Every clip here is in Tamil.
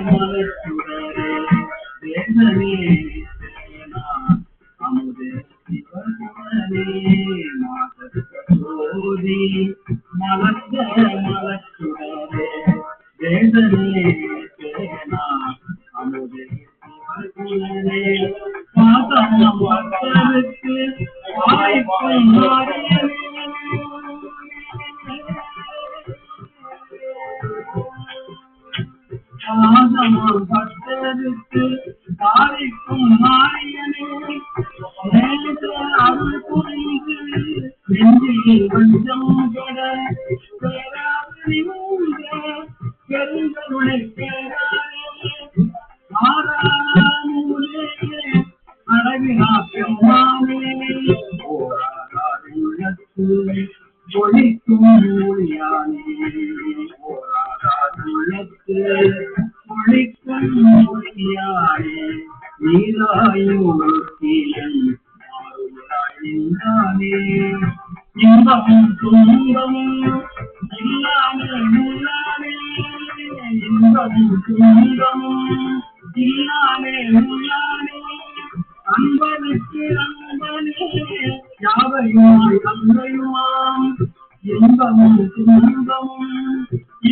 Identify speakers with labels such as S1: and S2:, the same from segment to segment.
S1: மலச்சுடரே வேதனே சேனா அமுதே சிவகுணனே மாதோதி மலர்ந்த மலச்சுடரே வேதனே சேனா அமுதே சிவகுணனே பாதம் பக்தருக்கு வாய்க்கும் மாறியனே பாதம் பக்தருக்கு வாய்க்கும் மாறியனே அருள் புரிந்து நெஞ்சில் வஞ்சம் கட பெருங்கருணை ஆராமூலே அழகினா பெருமானே ஓராருள்ளத்து ஒளிக்கும் மொழியானே ஓராருள்ளத்து ஒளிக்கும் மொழியானே நீராயுமூர்த்தியன் மாறுகிறானே இன்பமும் துன்பமும் இல்லாமே உள்ளானே இன்பமும் துன்பமும் இல்லாமே உள்ளானே அன்பனுக்கு அன்பனே யாவையுமாய் அன்பையுமாம் இன்பமும் துன்பமும்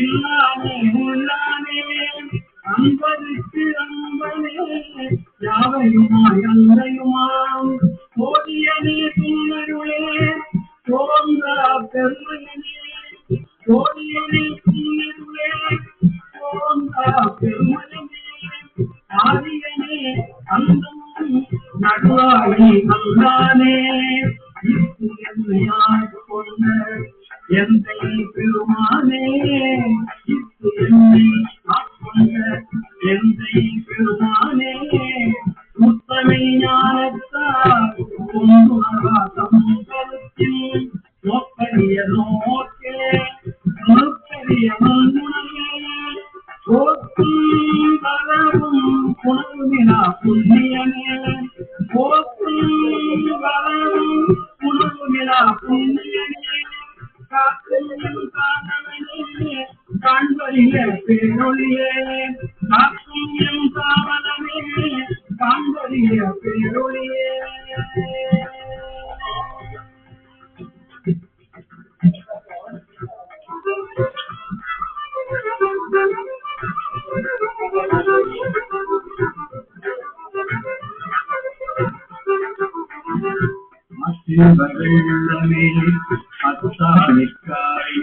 S1: இல்லாமே உள்ளானே அன்பனுக்கு அன்பனே யாவையுமாய் அன்பையுமாம் கோடியனே துன்னருளே தோன்றா பெருமையனே கோடியனே துன்னருளே தோன்றா பெருமையனே ஆரியனே அந்தம் நடுவாழி அல்லானே என்னையாய் கொண்ட எந்தை பெருமானே என்னை ஆட்கொண்ட எந்தை பெருமானே முத்தமை ஞானத்தால் உணர்வாசம் கருத்தில் நோக்கரிய நோக்கே நோக்கரிய உணவே போற்றும் வரவும் உணர்வினா புண்ணியனே போற்றும் வரவும் உணர்வினா புண்ணியனே காக்கையும் காணவனே காண்பறிய பேரொழியே காக்கும் காவலனே காண்பறிய பேரொழியே உள்ளமே அத்தானிக்காய்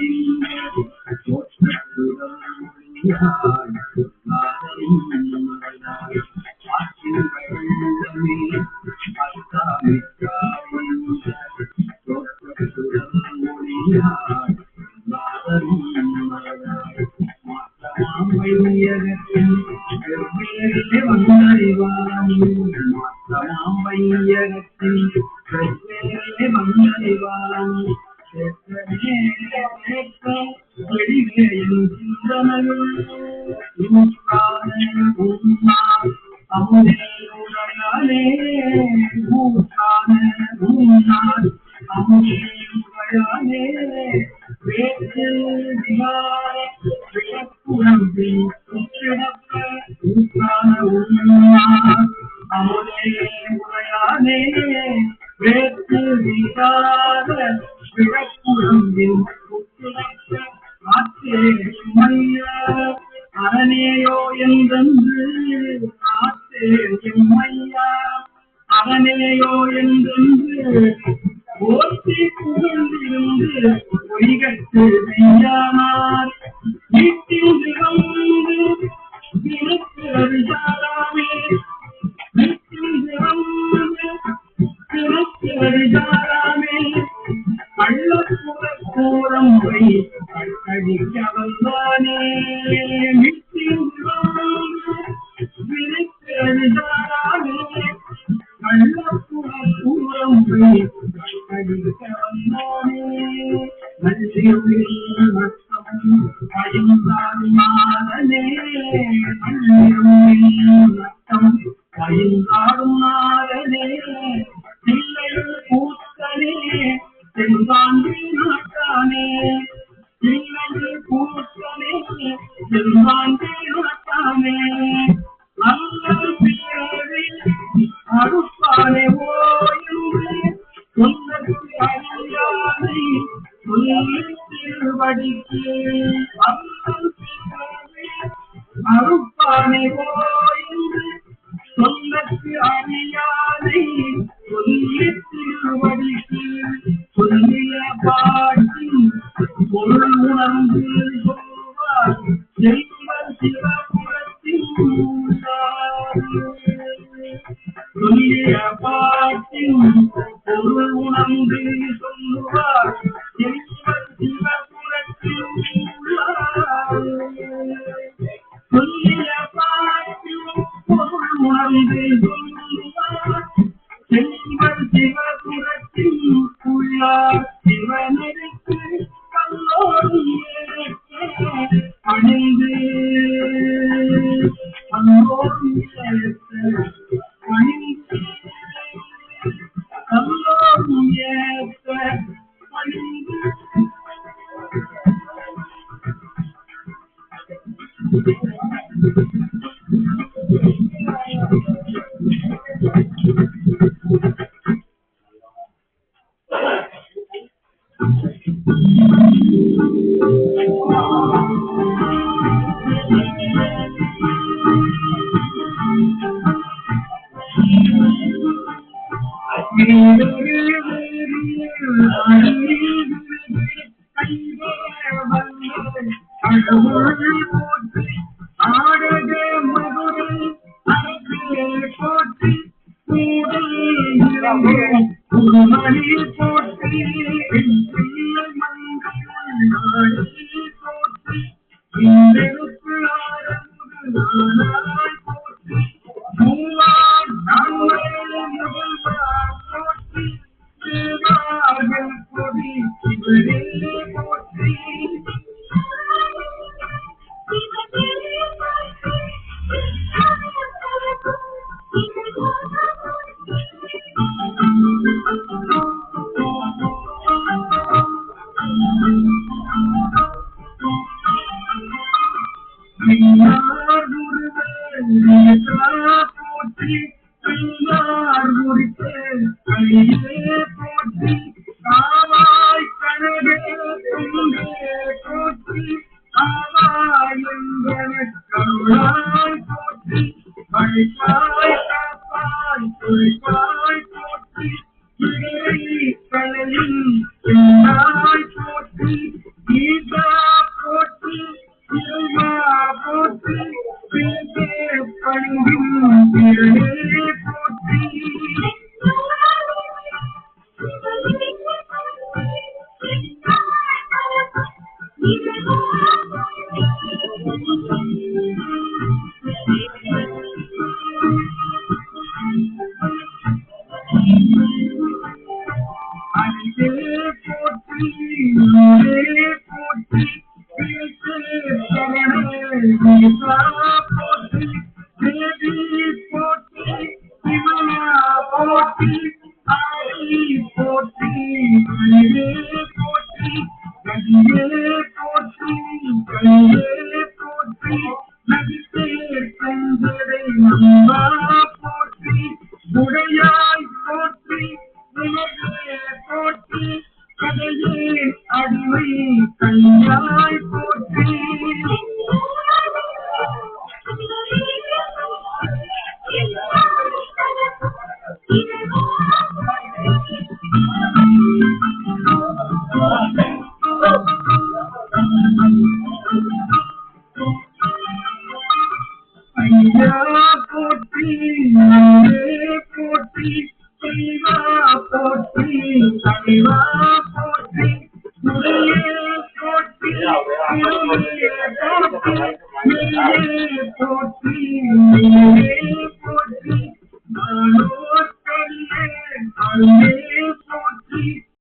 S1: அருப்பானை போயின்று சொல்லத்து அறியாதை சொல்லிய திருவடிக்கு சொல்லிய பாட்டின் பொருள் உணர்ந்து சொல்வார் செல்வர் சிவபுரத்தின் சொல்லிய பாட்டின் பொருள் உணர்ந்து சொல்லுவார் செல்வர் சிவபுரத்தின் சொல்லிய பாட்டின் பொருள் உணர்ந்து சொல்லுவார் செல்வர் சிவபுரத்தின் உள்ளார் சிவனருக்கு கல்லோடு அணிந்து கல்லோடு அணிந்து கல்லோடு ஏற்ற அணிந்து